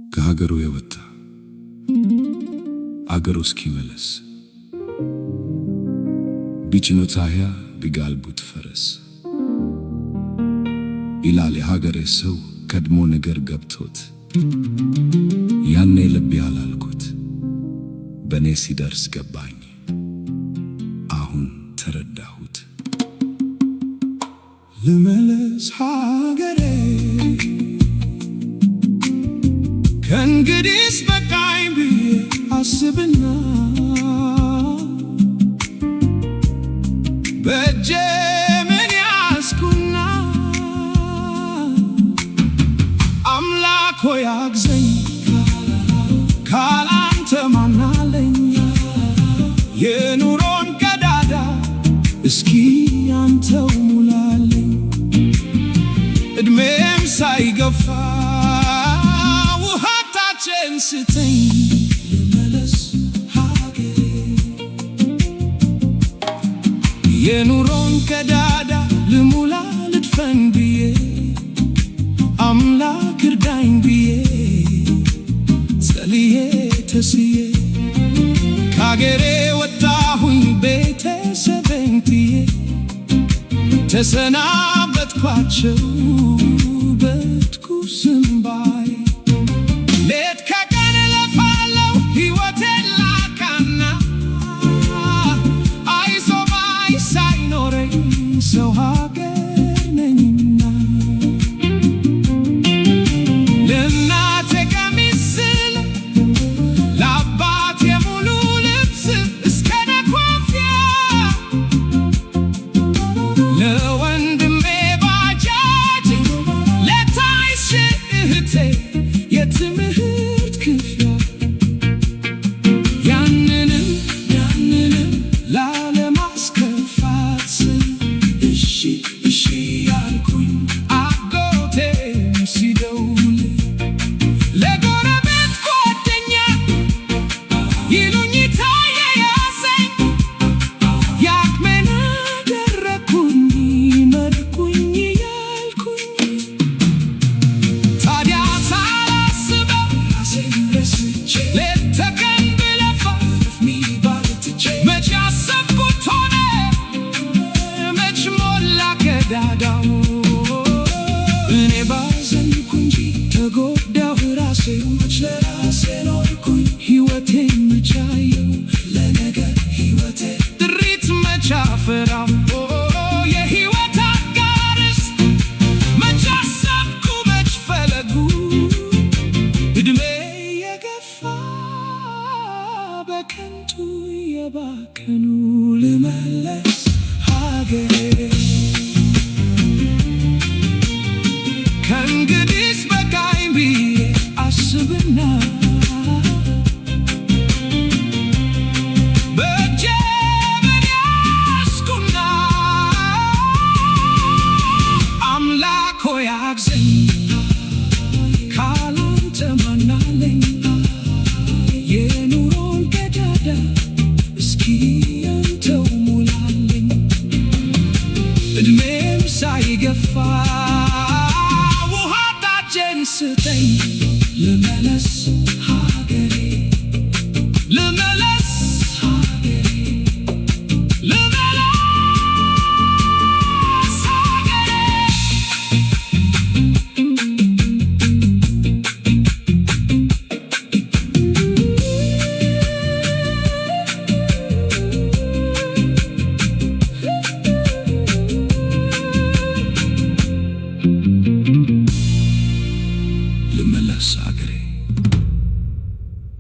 ከሀገሩ የወጣ አገሩ እስኪመለስ ቢጭኑት አህያ ቢጋልቡት ፈረስ ይላል የሀገሬ ሰው ቀድሞ ነገር ገብቶት ያኔ ልብ ያላልኩት በኔ ሲደርስ ገባኝ አሁን ተረዳሁት። ልመለስ ሀገሬ ከእንግዲስ በቃኝ ብዬ አስብና በእጄ ምን ያዝኩና አምላክ ሆይ አግዘኝ ካላንተ ማን አለኝ? የኑሮን ቀዳዳ እስኪ አንተው ሙላልኝ እድሜም ሳይገፋ ውሃታችን ስተኝ ልመለስ ሀገሬ የኑሮን ቀዳዳ ልሙላ ልድፈን ብዬ አምላክ እርዳኝ ብዬ ጸልዬ ተስዬ ከአገሬ ወጣሁኝ ቤተሰቤን ትዬ ተሰናበትኳቸው በትኩስ እንባዬ ሌት ከቀን እለፋለሁ ሕይወቴን ላቃና አይዞህ ባይ ሳይኖረኝ ሰው ሀገር ነኝና ለእናቴ ቀሚስ ስል ለአባቴ ሙሉ ልብስ እስከ ነኳፊያ ለወንድሜ ባጃጅ ለታይሽ እህቴ የትምህርት ክፍያ ያንንም ላለማስከፋት ስል እሺ እሺ ያልኩኝ አጎቴም ሲደውል ለጎረቤት ጓደኛ ይሉኝታ የያዘኝ ያቅሜን አደረኩኝ መድኩኝ ያልኩኝ ታዲያ ሳላስበው ራሴን ረስቼ ሌት ተቀን ብለፋ ሚባልትቼ መች ያሰብኩት ሆነ መች ሞላ ቀዳዳው እኔ ባዘንኩ እንጂ ተጎዳሁ ራሴ መች ለራሴ ኖርኩኝ ሕይወቴን መች አየሁ ለነገ ሕይወቴ ጥሪት መች አፈራሁ የሕይወት አጋርስ መች አሰብኩ መች ፈለጉ እድሜ የገፋ በከንቱ የባከኑ ልመለስ ሀገሬ ከእንግዲስ በቃኝ ብዬ አስብና በእጄ ምን ያዝኩና አምላክ ሆይ አግዘኝ ካላንተ ማን አለኝ? የኑሮን ቀዳዳ እስኪ አንተው ሙላልኝ እድሜም ሳይገፋ ውሃታችን ስጠኝ ልመለስ